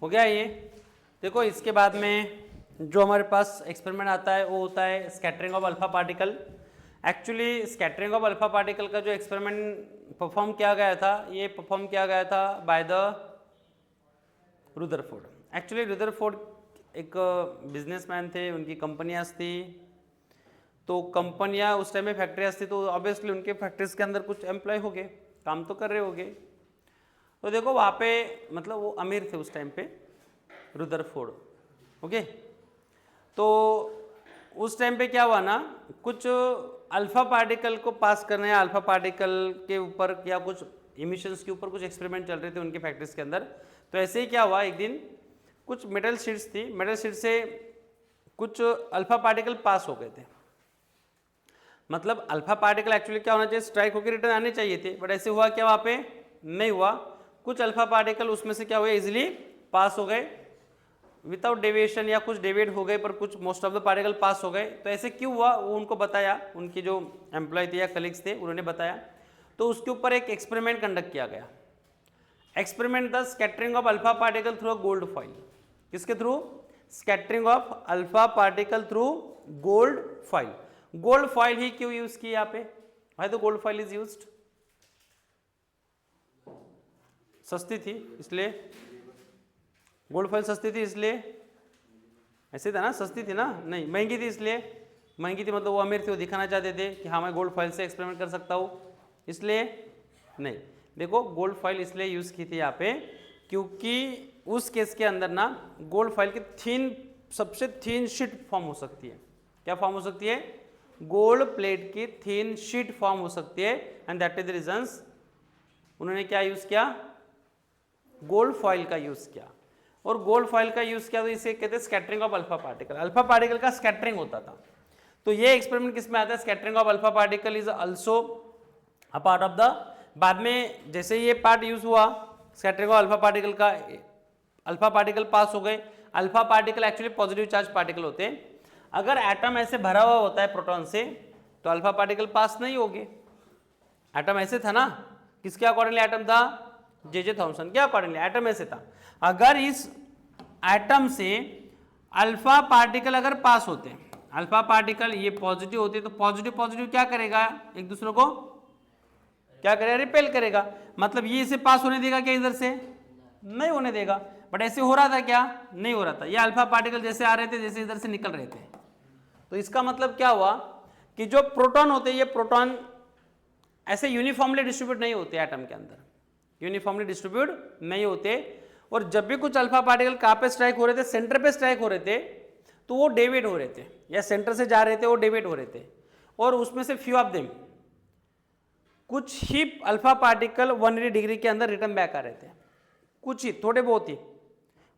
हो गया ये। देखो इसके बाद में जो हमारे पास एक्सपेरिमेंट आता है वो होता है scattering of alpha particle. Actually scattering of alpha particle का जो एक्सपेरिमेंट परफॉर्म किया गया था, ये परफॉर्म किया गया था by the Rutherford. Actually Rutherford एक बिजनेसमैन थे, उनकी कंपनियां थी, तो कंपनियां उस टाइम में फैक्ट्रियाँ थी, तो ऑब्वियसली उनके फैक्ट्रीज के अंदर कुछ एम्प्लॉय हो गए, काम तो कर रहे होंगे। तो देखो वहाँ पे मतलब वो अमीर थे उस टाइम पे, रुदरफोर्ड। ओके, तो उस टाइम पे क्या हुआ ना, कुछ अल्फा पार्टिकल को पास करने या अल्फा पार्टिकल के ऊपर या कुछ इमिशंस के ऊपर कुछ एक्सपेरिमेंट चल रहे थे उनके फैक्ट्रीज के अंदर। तो ऐसे ही क्या हुआ, एक दिन कुछ मेटल शीट्स थी, मेटल शीट से कुछ अल्फा पार्टिकल पास हो गए थे। मतलब अल्फा पार्टिकल एक्चुअली क्या होना चाहिए, स्ट्राइक होकर रिटर्न आने चाहिए थे, बट ऐसे हुआ क्या, वहाँ पे नहीं हुआ। कुछ अल्फा पार्टिकल उसमें से क्या हुए, इजिली पास हो गए विदाउट डेविएशन, या कुछ डेविएट हो गए पर कुछ most of the particle pass हो गए। तो ऐसे क्यों हुआ वो उनको बताया, उनके जो एम्प्लॉय थे या कलीग्स थे उन्होंने बताया। तो उसके ऊपर एक एक्सपेरिमेंट कंडक्ट किया गया। Experiment the scattering of alpha particle through a gold foil. किसके थ्रू, scattering of alpha particle through gold foil. Gold foil ही क्यों यूज की यहाँ पे, why the gold foil is used, सस्ती थी इसलिए, गोल्ड फॉइल सस्ती थी इसलिए, ऐसे था ना, सस्ती थी ना, नहीं महंगी थी इसलिए, महंगी थी मतलब वो अमीर थे, वो दिखाना चाहते थे कि हाँ मैं गोल्ड फॉइल से एक्सपेरिमेंट कर सकता हूँ, इसलिए नहीं। देखो गोल्ड फॉइल इसलिए यूज की थी यहाँ पे क्योंकि उस केस के अंदर ना गोल्ड फॉइल की थीन, सबसे थीन शीट फॉर्म हो सकती है। क्या फॉर्म हो सकती है, गोल्ड प्लेट की थीन शीट फॉर्म हो सकती है, and that is the reasons उन्होंने क्या यूज किया, गोल्ड फॉइल का यूज किया। और गोल्ड फॉइल का यूज किया तो इसे कहते हैं scattering of alpha particle. Alpha particle का स्कैटरिंग होता था। तो ये एक्सपेरिमेंट किस में आता है, scattering of alpha particle is also a part of the, बाद में जैसे ये पार्ट यूज हुआ स्कैटरिंग ऑफ अल्फा पार्टिकल का, अल्फा पार्टिकल पास हो गए। Alpha particle actually positive charge particle होते हैं। अगर एटम ऐसे भरा हुआ होता है प्रोटॉन से तो अल्फा पार्टिकल पास नहीं होंगे। एटम ऐसे था ना, किसके अकॉर्डिंगली एटम था, जे थॉमसन के अकॉर्डिंगली एटम ऐसे था। अगर इस एटम से अल्फा पार्टिकल अगर पास होते हैं, अल्फा पार्टिकल ये पॉजिटिव होते तो पॉजिटिव पॉजिटिव क्या करेगा, एक दूसरे को क्या करेगा, रिपेल करेगा। मतलब ये इसे पास होने देगा क्या, इधर से नहीं होने देगा। बट ऐसे हो रहा था क्या, नहीं हो रहा था। ये अल्फा पार्टिकल जैसे आ रहे थे जैसे इधर से निकल रहे थे। तो इसका मतलब क्या हुआ कि जो प्रोटॉन होते हैं, ये प्रोटॉन ऐसे यूनिफॉर्मली डिस्ट्रीब्यूट नहीं होते एटम के अंदर, यूनिफॉर्मली डिस्ट्रीब्यूट नहीं होते। और जब भी कुछ अल्फा पार्टिकल कहाँ पे स्ट्राइक हो रहे थे, सेंटर पे स्ट्राइक हो रहे थे, तो वो डेविएट हो रहे थे, या सेंटर से जा रहे थे वो डेविएट हो रहे थे। और उसमें से फ्यू ऑफ देम, कुछ ही अल्फा पार्टिकल 180 डिग्री के अंदर रिटर्न बैक आ रहे थे, कुछ ही, थोड़े बहुत ही,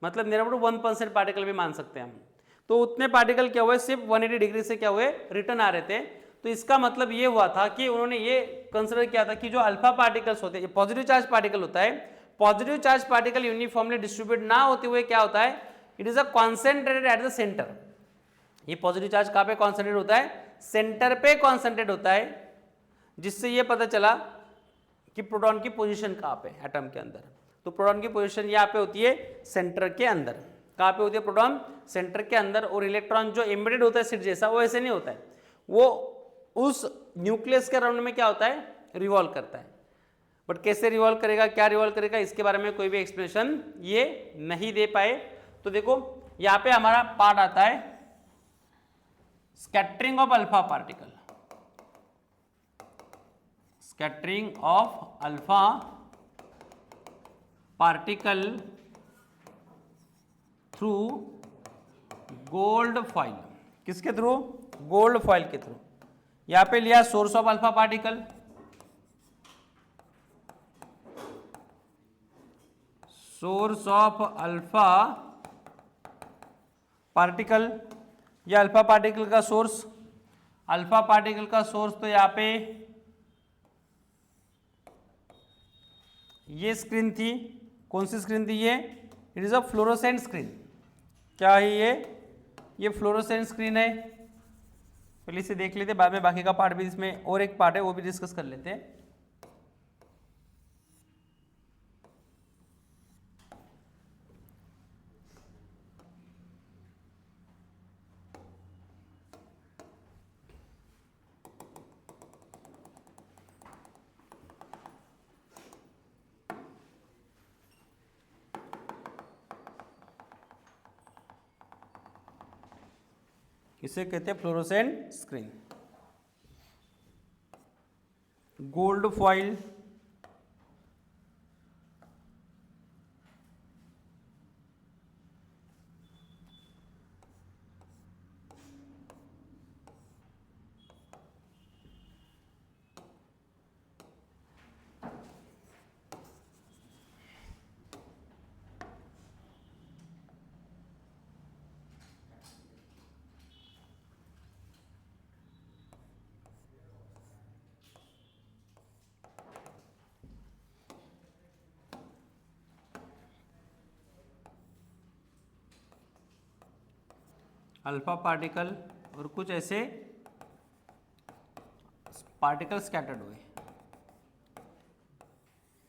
मतलब नियर अबाउट 1% पार्टिकल भी मान सकते हैं हम। तो उतने पार्टिकल क्या हुए, सिर्फ 180 डिग्री से क्या हुए, रिटर्न आ रहे थे। तो इसका मतलब ये हुआ था कि उन्होंने ये कंसिडर किया था कि जो अल्फा पार्टिकल्स होते हैं, पॉजिटिव चार्ज पार्टिकल होता है, positive charge particle uniformly distribute ना होते हुए क्या होता है, it is a concentrated at the centre. ये पॉजिटिव चार्ज कहाँ पे कॉन्सेंट्रेट होता है, सेंटर पे कॉन्सेंट्रेट होता है, जिससे ये पता चला कि प्रोटॉन की पोजीशन कहाँ पे एटम के अंदर। तो प्रोटॉन की पोजीशन यहाँ पे होती है सेंटर के अंदर। कहाँ पे होती है प्रोटॉन, सेंटर के अंदर। और इलेक्ट्रॉन जो एम्बेडेड होता है सिट जैसा, वो ऐसे नहीं होता है, वो उस न्यूक्लियस के अराउंड में क्या होता है, रिवॉल्व करता है। बट कैसे रिवॉल्व करेगा, क्या रिवॉल्व करेगा, इसके बारे में कोई भी एक्सप्लेनेशन ये नहीं दे पाए। तो देखो यहाँ पे हमारा पार्ट आता है scattering of alpha particle, scattering of alpha particle through gold foil. किसके थ्रू, गोल्ड फॉइल के थ्रू। यहां पे लिया source of alpha particle, source of alpha particle, या अल्फा पार्टिकल का सोर्स, अल्फा पार्टिकल का सोर्स तो यहां पे ये स्क्रीन थी। कौन सी स्क्रीन थी ये, it is a fluorescent screen. क्या है ये फ्लोरोसेंट स्क्रीन है। पहले इसे देख लेते, बाद में बाकी का पार्ट भी, इसमें और एक पार्ट है वो भी डिस्कस कर लेते हैं। इसे कहते हैं fluorescent screen. Gold foil, alpha particle और कुछ ऐसे पार्टिकल स्कैटर्ड हुए,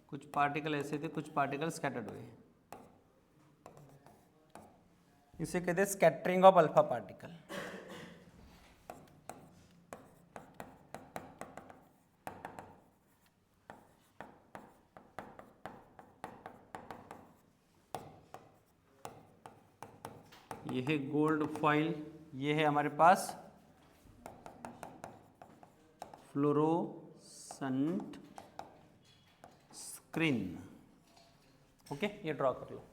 कुछ पार्टिकल ऐसे थे, कुछ पार्टिकल स्कैटर्ड हुए, इसे कहते हैं स्कैटरिंग ऑफ अल्फा पार्टिकल। ये है गोल्ड फॉइल, ये है हमारे पास फ्लोरोसेंट स्क्रीन। ओके, ये ड्रॉ कर लो।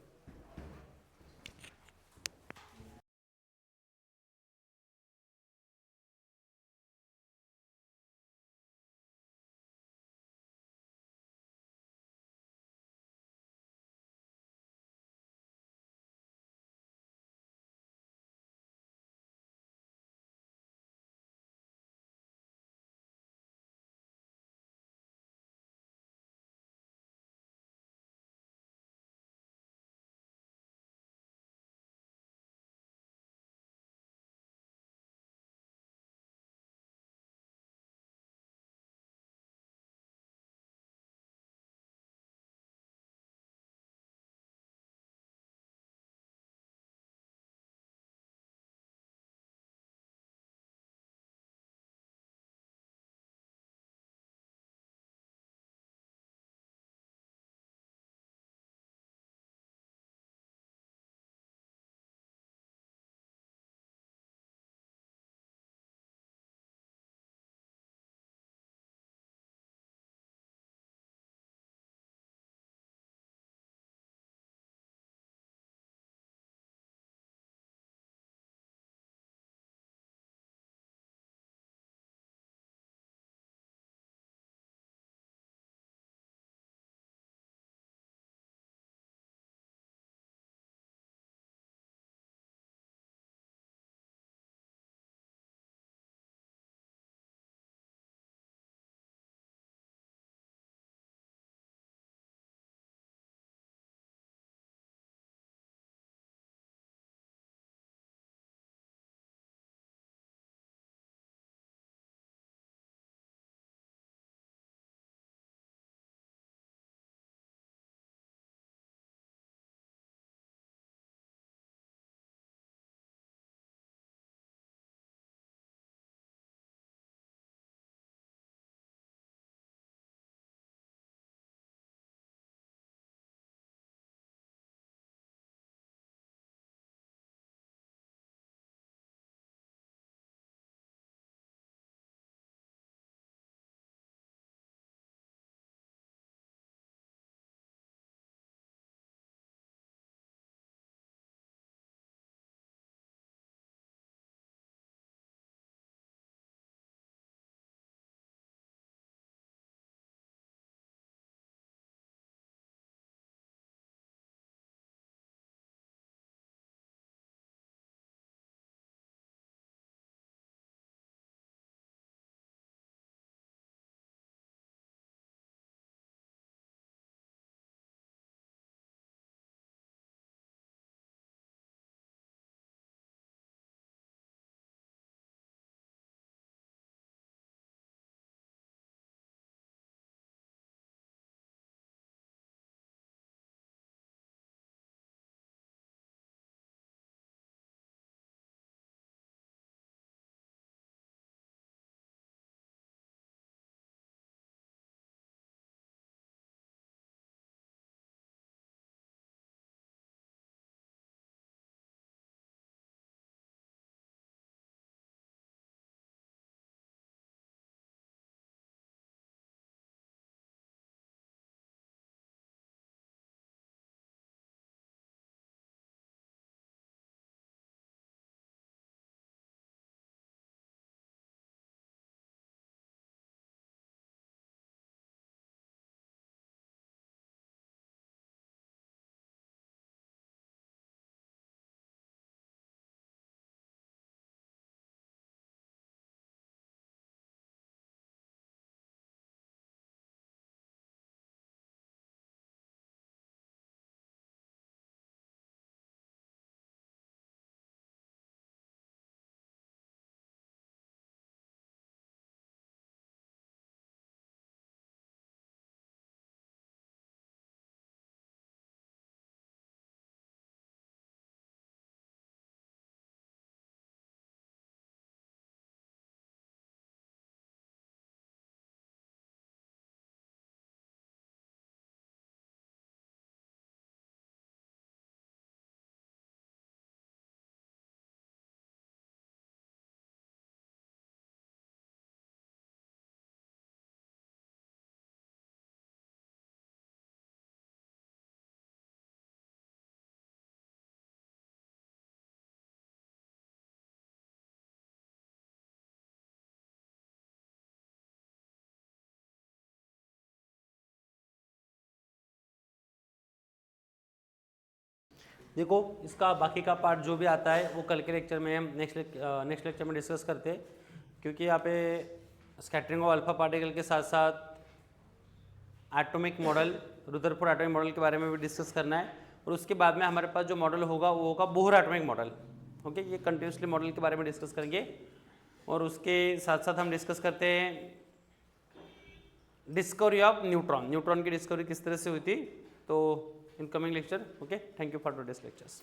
देखो इसका बाकी का पार्ट जो भी आता है वो कल के लेक्चर में हम नेक्स्ट लेक्चर में डिस्कस करते हैं, क्योंकि यहाँ पे स्कैटरिंग ऑफ अल्फा पार्टिकल के साथ साथ atomic model, Rutherford atomic model के बारे में भी डिस्कस करना है, और उसके बाद में हमारे पास जो मॉडल होगा वो होगा बोहर एटॉमिक मॉडल। ओके, ये कंटिन्यूसली मॉडल के बारे में डिस्कस करेंगे, और उसके साथ साथ हम डिस्कस करते हैं डिस्कवरी ऑफ न्यूट्रॉन, न्यूट्रॉन की डिस्कवरी किस तरह से हुई थी, तो in coming lecture. Okay, thank you for today's lectures.